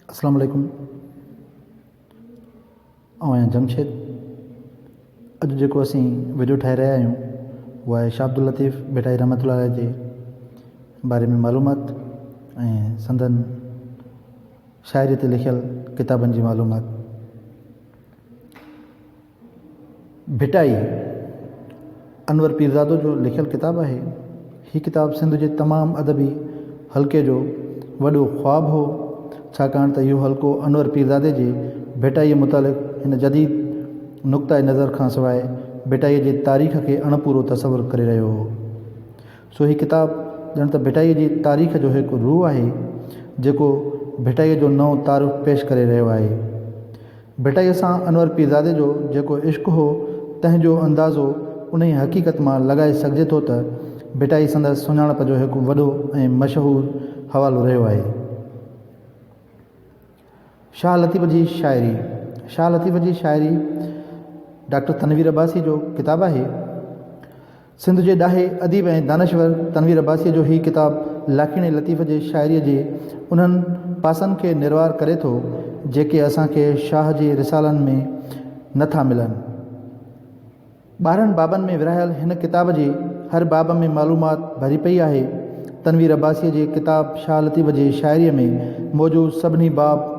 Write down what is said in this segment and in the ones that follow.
अस्सलाम वालेकुम। आहियां जमशेद। अॼु जेको असीं वीडियो ठाहे रहिया आहियूं उहा आहे शाह अब्दुल लतीफ़ भिटाई रहमतुल्लाह अलैह जे बारे में मालूमात ऐं संदन शाइरी ते लिखियल किताबनि जी मालूमात। भिटाई अनवर पीरज़ादो जो लिखियल किताब आहे। हीअ किताब सिंध जे तमामु अदबी हल्के जो वॾो ख्वाबु हो, छाकाणि त इहो हल्को अनवर पीरज़ादे जे भिटाईअ मुतालिक़ हिन जदीद नुक़्ताए नज़र खां सवाइ भिटाईअ जे तारीख़ खे अणपूरो तसवुरु करे रहियो हो। सो हीअ किताब ॼण त भिटाईअ जी तारीख़ जो हिकु रूह आहे जेको भिटाईअ जो नओं तारुफ़ पेश करे रहियो आहे। भिटाईअ सां अनवर पीरज़ादे जो जेको इश्क़ु हो तंहिंजो अंदाज़ो उन ई हक़ीक़त मां लॻाए सघिजे थो त भिटाई संदसि सुञाणप जो हिकु वॾो ऐं मशहूरु हवालो रहियो आहे। शाह लतीफ़ जी शाइरी। शाह लतीफ़ जी शाइरी डॉक्टर तनवीर अब्बासी जो किताब आहे। सिंध जे ॾाहे अदीब ऐं दानश्वर तनवीर अब्बासीअ जो हीअ किताब लाखीणे लतीफ़ जे शाइरीअ जे उन्हनि पासनि खे निर्वार करे थो जेके असांखे शाह जे रिसालनि में नथा मिलनि। 12 बाबनि में विरहायल हिन किताब जे हर बाब में मालूमात भरी पई आहे। तनवीर अब्बासीअ जे किताब शाह लतीफ़ जे शाइरीअ में मौजूदु सभिनी बाब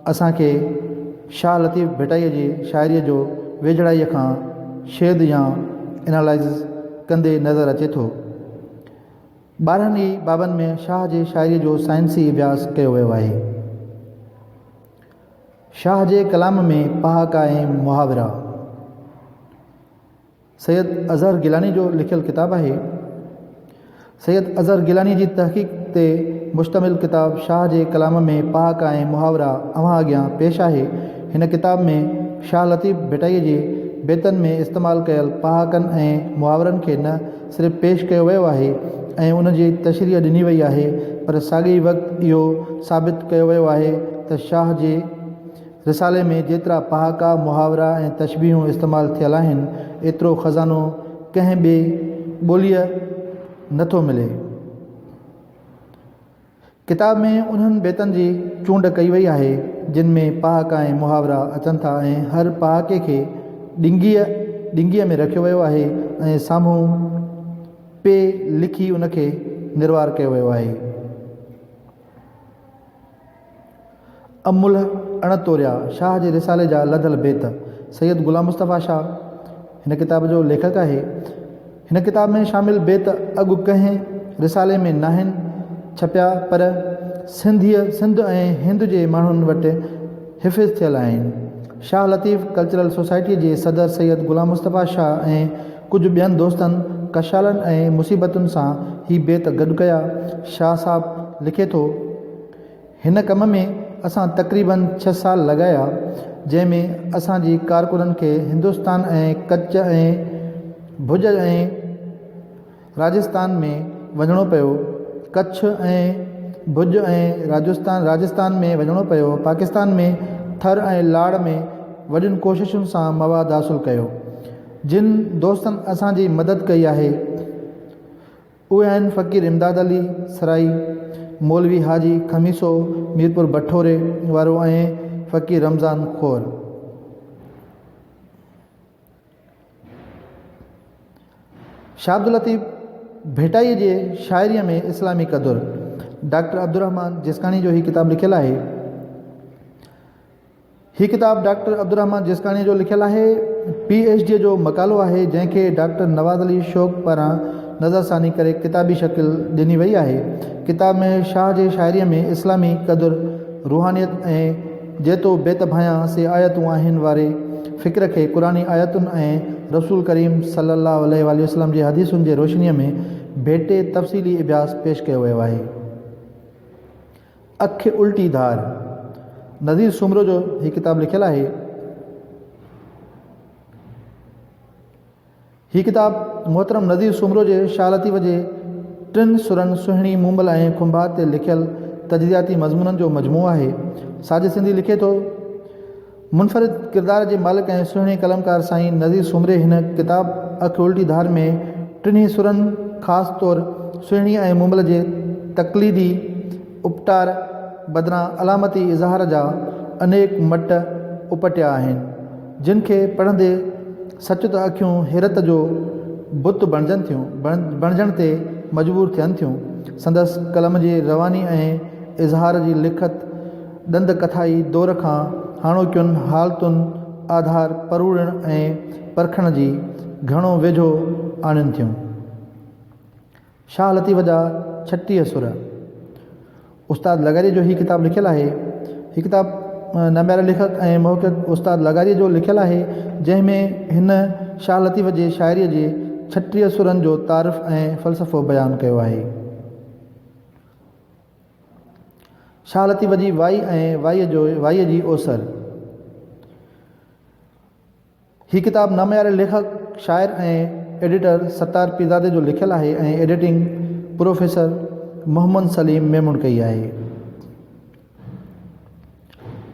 असांखे शाह लतीफ़ भिटाईअ जे शाइरीअ जो वेझड़ाईअ खां शेद या एनालाइज़ कंदे नज़र अचे थो। 12 ई बाबनि में शाह जे शाइरीअ जो साइंसी अभ्यास कयो वियो आहे। शाह जे कलाम में पहाका ऐं मुहावरा। सैयद अज़हर गिलानी जो लिखियल किताब आहे। सैयद अज़हर गिलानी जी तहक़ीक़ ते मुश्तमिल किताब शाह जे कलाम में पहाका ऐं मुहावरा अव्हां अॻियां पेश आहे। हिन किताब में शाह लतीफ़ भिटाईअ जे बेतनि में इस्तेमालु कयल पहाकनि ऐं मुहावरनि खे न सिर्फ़ु पेश कयो वियो आहे ऐं उन जी तशरीह ॾिनी वई आहे, पर साॻिए वक़्तु इहो साबित कयो वियो आहे त शाह जे रिसाले में जेतिरा पहाका मुहावरा ऐं तशबीहूं इस्तेमालु थियल आहिनि एतिरो ख़ज़ानो कंहिं ॿिए ॿोलीअ नथो मिले। किताब में उन्हनि बेतनि जी चूंड कई वई आहे जिन में पहाका ऐं मुहावरा अचनि था ऐं हर पहाके खे ॾिंगीअ में रखियो वियो आहे ऐं साम्हूं पे लिखी उनखे निर्वार कयो वियो आहे। अमुल अणतोरिया शाह जे रिसाले जा लधल बेत। सैयद गुलाम मुस्तफ़ा शाह हिन किताब जो लेखक आहे। हिन किताब में शामिल बेत अॻु कंहिं रिसाले में नाहिनि छपिया, पर सिंध ऐं हिंद जे माण्हुनि वटि हिफ़िज़ थियल आहिनि। शाह लतीफ़ कल्चरल सोसाइटीअ जे सदर सैयद गुलाम मुस्तफ़ा शाह ऐं कुझु ॿियनि दोस्तनि कशालनि ऐं मुसीबतुनि सां ही बेत गॾु कया। शाह साहब लिखे थो, हिन कम में असां तक़रीबन 6 साल लॻाया, जंहिंमें असांजी कारकुननि खे हिंदुस्तान ऐं कच्छ ऐं भुज ऐं राजस्थान में वञिणो पियो। कच्छ ऐं भुज ऐं राजस्थान में वञिणो पियो। पाकिस्तान में थर ऐं लाड़ में वॾियुनि कोशिशुनि सां मवाद हासिलु कयो। जिन दोस्तनि असांजी मदद कई आहे उहे आहिनि फ़क़ीर इमदाद अली सराई, मौलवी हाजी खमीसो मीरपुर भठोरे वारो ऐं फ़क़ीर रमज़ान खोर। शाह अब्दुल लतीफ़ भिटाईअ जे शाइरीअ में इस्लामी क़दुर। डॉक्टर अब्दुर्रहमान जिस्कानी जो ही किताब लिखियल आहे। हीअ किताब डॉक्टर अब्दुर्रहमान जिस्कानी जो लिखियल आहे। PhD जो मक़ालो आहे जंहिंखे डॉक्टर नवाज़ अली शौक़ पारां नज़रसानी करे किताबी शकिल ॾिनी वई आहे। किताब में शाह जे शाइरीअ में इस्लामी क़दुर, रूहानियत ऐं जेतो बेत भायां से आयतूं आहिनि वारे फ़िक्र खे क़ुरानी आयतुनि ऐं रसूल करीम सल्लल्लाहु अलैहि वसल्लम जी हदीसुनि जे रोशनीअ में भेटे तफ़सीली अभ्यास पेश कयो वियो आहे। अख उल्टी धार। नज़ीर सुमरो जो हीअ किताब लिखियल आहे। हीअ किताब मोहतरम नज़ीर सुमरो जे शाह लतीफ़ जे 3 सुरनि सुहिणी मुंबल ऐं खुंभा ते लिखियल तजज़ियाती मज़मूननि जो मजमू आहे। साजिद सिंधी लिखे थो, मुनफ़रिद किरदार जे मालिक ऐं सुहिणे कलमकार साईं नज़ीर सुमरे हिन किताब अख उल्टी धार में 3 सुरनि ख़ासि तौरु सुहिणी ऐं मुंबल जे तक़लीदी उपटार बदिरां अलामती इज़हार जा अनेक मट उपटिया आहिनि जिन खे पढ़ंदे सच त अखियूं हैरत जो बुत बणजण ते मजबूर थियनि थियूं। संदसि कलम जी रवानी ऐं इज़हार जी लिखत ॾंद कथाई दौर खां हाणोकियुनि हालतुनि आधार परूड़ण ऐं परखण जी घणो वेझो आणनि थियूं। शाह लतीफ़ जा 36 सुर उस्ताद लगारी जो ही किताबु लिखियलु आहे। हीअ किताबु नाम्यारे लेखक ऐं मुहक़िक़ उस्ताद लगारी जो लिखियलु आहे, जंहिंमें हिन शाह लतीफ़ जे शाइरीअ जे 36 सुरनि जो तारीफ़ ऐं फ़लसफ़ो बयानु कयो आहे। शाह लतीफ़ जी वाई ऐं वाईअ जी ओसर। हीअ किताबु नाम्यारे लेखक शाइर ऐं एडिटर सत्तार पीरज़ादे जो लिखियलु आहे ऐं एडिटिंग प्रोफेसर मोहम्मद सलीम मेमून कई आहे।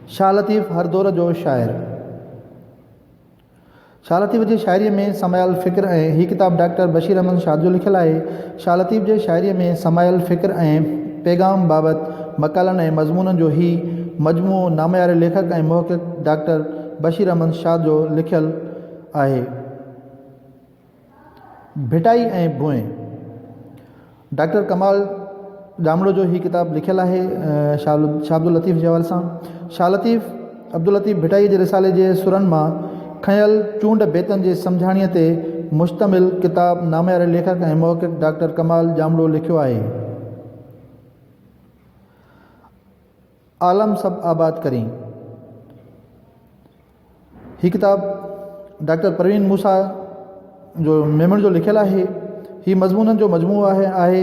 शाह लतीफ़ हर दौर जो शाइर। शाह लतीफ़ जी शाइरीअ में समायल फ़िक्र ऐं हीअ किताबु डॉक्टर बशीर अहमद शाह जो लिखियलु आहे। शाह लतीफ़ जे शाइरीअ में समायल फ़िक्र ऐं पैगाम बाबति मक़ालनि ऐं मज़मूननि जो ही मजमूओ नाम्यारे लेखक ऐं मुहक़िक़ डॉक्टर बशीर अहमद शाह जो लिखियलु आहे। भिटाई ऐं भुएं। डॉक्टर कमाल जामड़ो जो ही किताबु लिखियलु आहे शाह अब्दुल लतीफ़ जे हवाले सां। शाह लतीफ़ अब्दुल लतीफ़ भिटाई जे रिसाले जे सुरनि मां खयल चूंड बेतनि जे सम्झाणीअ ते मुश्तमिल किताबु नाम्यारे लेखक ऐं मुहक़िक़ डॉक्टर कमाल जामड़ो लिखियो आहे। आलम सब आबाद करी। ही किताबु डॉक्टर परवीन मूसा जो मेमण जो लिखियलु आहे। ही मज़मूननि जो मजमूओ आहे।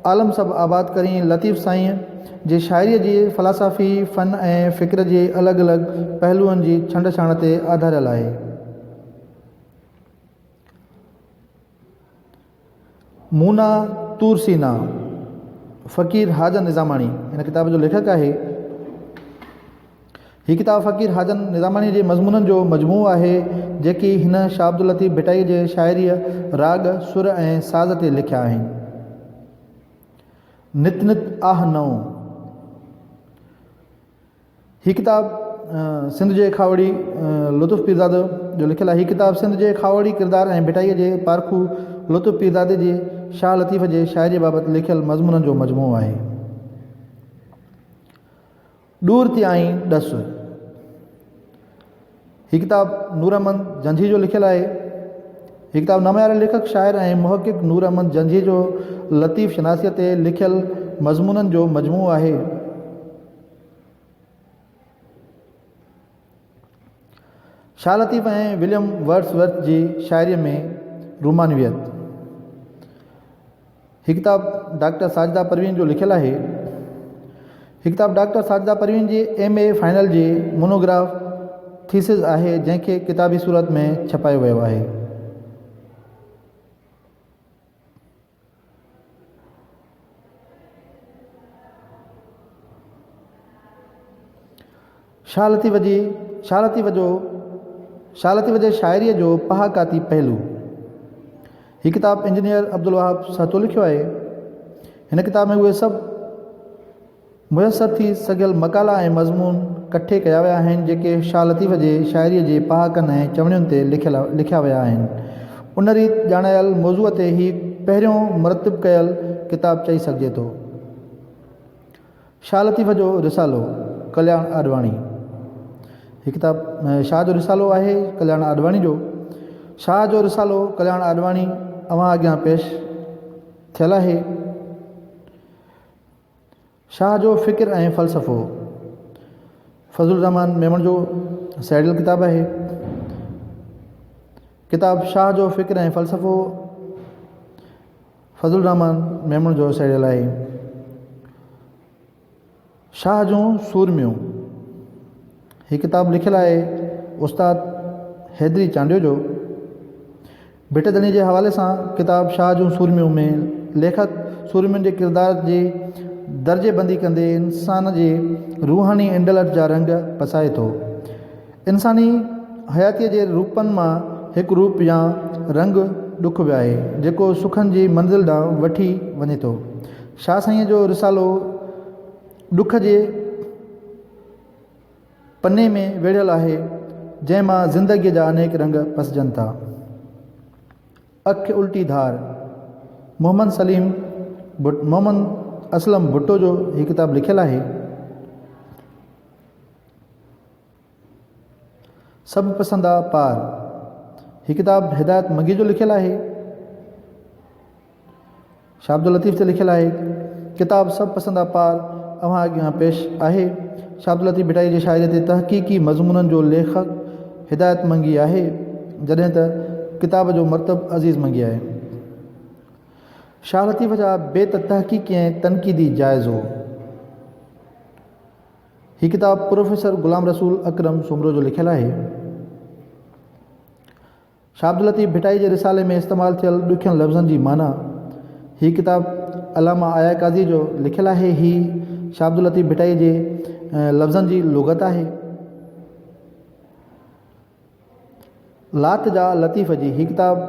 आलम सब आबाद करी लतीफ़ साईं जे शाइरीअ जी फ़लसाफ़ी फ़न ऐं फ़िक्र जे अलॻि अलॻि पहलुअनि जी छंड छाण ते आधारियल आहे। मूना तूरसीना फ़क़ीर हाजन निज़ामाणी हिन किताब जो लेखक आहे। हीअ किताबु फ़क़ीर हाजन निज़ामाणी जे मज़मूननि जो मजमूओ आहे जेकी हिन शाह अब्दुल लतीफ़ भिटाई जे शाइरीअ राग सुर ऐं साज़ ते लिखिया आहिनि। नित नित आह नओं। हीअ किताबु सिंध जे खावड़ी लुत्फ़ पीरज़ादे जो लिखियलु आहे। हीअ किताबु सिंध जे खावड़ी किरदार ऐं भिटाईअ जे पारखू लुत्फ़ पीरज़ादे जे शाह लतीफ़ जे शाइरीअ बाबति लिखियलु मज़मूननि जो मजमूओ आहे। दूर थी आई ॾस। हीअ किताबु नूर अहमद जंझी जो लिखियलु आहे। हीअ किताबु नाम्यारे लेखक शाइर ऐं मुहक़िक़ नूर अहमद जंझी जो लतीफ़ शनासीअ ते लिखियलु मज़मूननि जो मजमूओ आहे। शाह लतीफ़ ऐं विलियम वर्ड्सवर्थ जी शाइरीअ में रूमानियत। हीअ किताबु डॉक्टर साजिदा परवीन जो लिखियलु आहे। हीअ किताबु doctor Sajida Parveen ji MA final जी मोनोग्राफ थीसिस आहे जंहिंखे किताबी सूरत में छपायो वियो आहे। शाह लतीफ़ जे शाइरीअ जो पहाकाती पहलू। हीअ किताबु इंजीनियर अब्दुल वहाब सातो लिखियो आहे। हिन किताब में उहे सभु मुयसरु थी सघियल मक़ाला ऐं मज़मून कठे कया विया आहिनि जेके शाह लतीफ़ जे शाइरीअ जे पहाकनि ऐं चवणियुनि ते लिखिया विया आहिनि। उन रीति ॼाणायल मौज़ूअ ते ही पहिरियों मुरतब कयल किताबु चई सघिजे थो। शाह लतीफ़ जो रिसालो कल्याण आडवाणी। हीअ किताबु शाह जो रिसालो आहे कल्याण आडवाणी जो। शाह जो रिसालो कल्याण आडवाणी अवां अॻियां पेश थियल आहे। शाह जो फ़िक्र ऐं फ़लसफ़ो फज़लुर रहमान मेमण जो साइडियल किताबु आहे। किताबु शाह जो फ़िक्र ऐं फ़लसफ़ो फज़लुर रहमान मेमण जो साइडियल आहे। शाह जूं सूरमियूं। हीअ किताबु लिखियलु आहे उस्ताद हैदरी चांडियो जो। भिटदणी जे हवाले सां किताबु शाह जूं सूरमियूं में लेखक सूरमियुनि जे किरदार जी दर्जेबंदी कंदे इंसान जे रूहानी इंडलट जा रंग पसाए थो। इंसानी हयातीअ जे रूपनि मां हिकु रूप या रंग ॾुख वियो आहे जेको सुखनि जी मंज़िल ॾांहुं वठी वञे थो। शाह साईं जो रिसालो ॾुख जे पने में वेढ़ियल आहे जंहिं मां ज़िंदगीअ जा अनेक रंग पसजनि था। अखि उल्टी धार मोहम्मद असलम भुट्टो जो हीअ किताबु लिखियलु आहे। सभु पसंदा पार हीअ किताबु हिदायत मंगी जो लिखियलु आहे। शाह अब्दुल लतीफ़ ते लिखियलु आहे। किताबु सभु पसंदा पार अव्हां अॻियां पेश आहे। शाह अब्दुल लतीफ़ भिटाई जे शाइरी ते तहक़ीक़ी मज़मूननि जो लेखक हिदायत मंगी आहे, जॾहिं त किताब जो मरतब अज़ीज़ मंगी आहे। शाह लतीफ़ जा बेत तहक़ीक़ी ऐं तनक़ीदी जाइज़ो। हीअ किताबु प्रोफेसर ग़ुलाम रसूल अकरम सुमरो जो लिखियलु आहे। शाह अब्दुल लतीफ़ भिटाई जे रिसाले में इस्तेमालु थियल ॾुखियनि लफ़्ज़नि जी माना। हीअ किताबु अलामा आया काज़ी जो लिखियलु आहे। हीअ शाह अब्दुल लतीफ़ भिटाई जे लफ़्ज़नि जी लुग़त आहे। लात जा लतीफ़ जी हीअ किताबु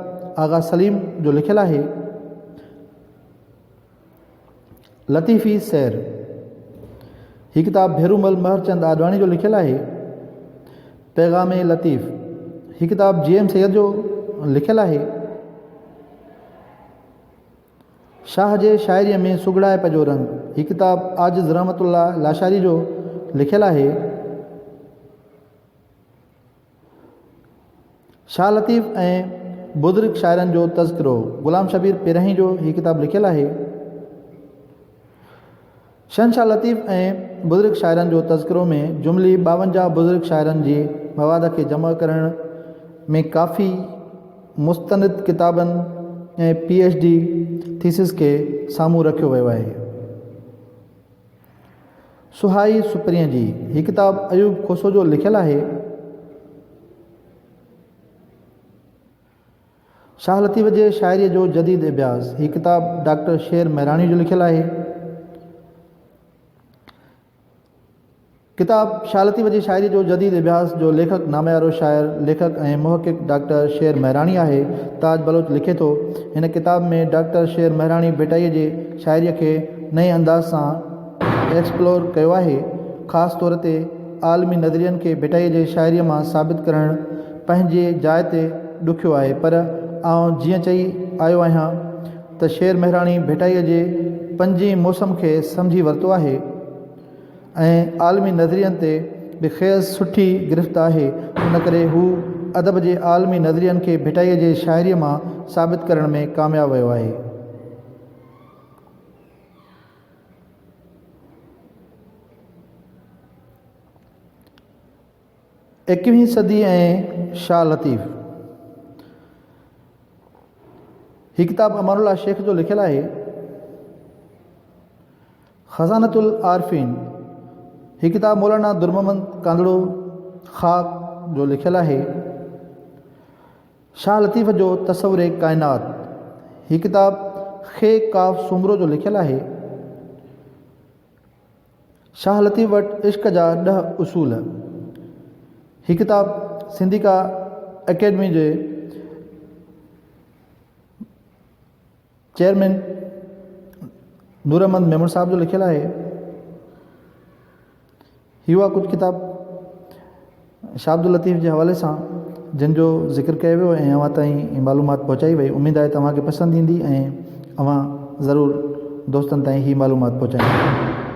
आगा सलीम जो लिखियलु आहे। लतीफ़ी सैर हीअ किताबु भेरूमल महरचंद आडवाणी जो लिखियलु आहे। पैगाम लतीफ़ हीअ किताबु जी एम सैयद जो लिखियलु आहे। शाह जे शाइरीअ में सुगड़ाइप जो रंग हीअ किताबु आजिज़ रहमतुल्ला लाशारी जो लिखियलु आहे। शाह लतीफ़ ऐं बुज़ुर्ग शाइरनि जो तज़किरो ग़ुलाम शबीर पहिरीं जो हीअ किताबु लिखियलु आहे। शहनशाह लतीफ़ ऐं बुज़ुर्ग शाइरनि जो तज़किरो में जुमिली 52 बुज़ुर्ग शाइरनि जे मवाद खे जमा करण में काफ़ी मुस्तनिद किताबनि ऐं PhD थीसिस खे साम्हूं रखियो वियो आहे। सुहाई सुपरीअ जी हीअ किताबु अयूब खोसो जो लिखियलु आहे। शाह लतीफ़ जे शाइरीअ जो जदीद इब्याज़ हीअ किताबु डॉक्टर शेर महराणी जो लिखियलु आहे। किताबु शाह लतीफ़ जी शाइरी जो जदीद इब्याज़ जो लेखक नामयारो शाइर लेखक ऐं मुहक़िक़ डॉक्टर शेर महराणी आहे। ताज बलोच लिखे थो, हिन किताब में डॉक्टर शेर महराणी भिटाईअ जे शाइरीअ खे नए अंदाज़ सां एक्सप्लोर कयो आहे। ख़ासि तौर ते आलमी नज़रियनि खे भिटाईअ जे शाइरीअ मां साबित करणु पंहिंजे जाइ ते ॾुखियो आहे, पर आउं जीअं चई आयो आहियां त शेर महराणी भिटाईअ जे पंजी मौसम खे सम्झी वरितो आहे ऐं आलमी नज़रियनि ते बि ख़ैज़ सुठी गिरफ़्त आहे। इन करे हू अदब जे आलमी नज़रियनि खे भिटाईअ जे शाइरीअ मां साबित करण में कामयाबु वियो आहे। एकवीहीं सदी ऐं शाह लतीफ़ हीअ किताबु अमानुल्लाह शेख जो लिखियलु आहे। ख़ज़ानतुल आरफ़ीन हीअ किताबु मौलाना दुर्ममंद कांदड़ो ख़ाक जो लिखियलु आहे। शाह लतीफ़ जो तसव्वुर काइनात हीअ किताबु खे काफ़ सुमरो जो लिखियलु आहे। शाह लतीफ़ वटि इश्क़ जा 10 उसूल हीअ किताबु सिंधिका अकेडमी जे चेयरमैन नूरमंद मेमन साहब जो लिखियलु आहे। हीअ कुझु किताब शाह अब्दुल लतीफ़ जे हवाले सां जिन जो ज़िक्र कयो वियो ऐं अव्हां ताईं मालूमात पहुचाई वई। उमेदु आहे तव्हांखे पसंदि ईंदी ऐं अव्हां ज़रूरु दोस्तनि ताईं हीअ मालूमात पहुचाईंदा।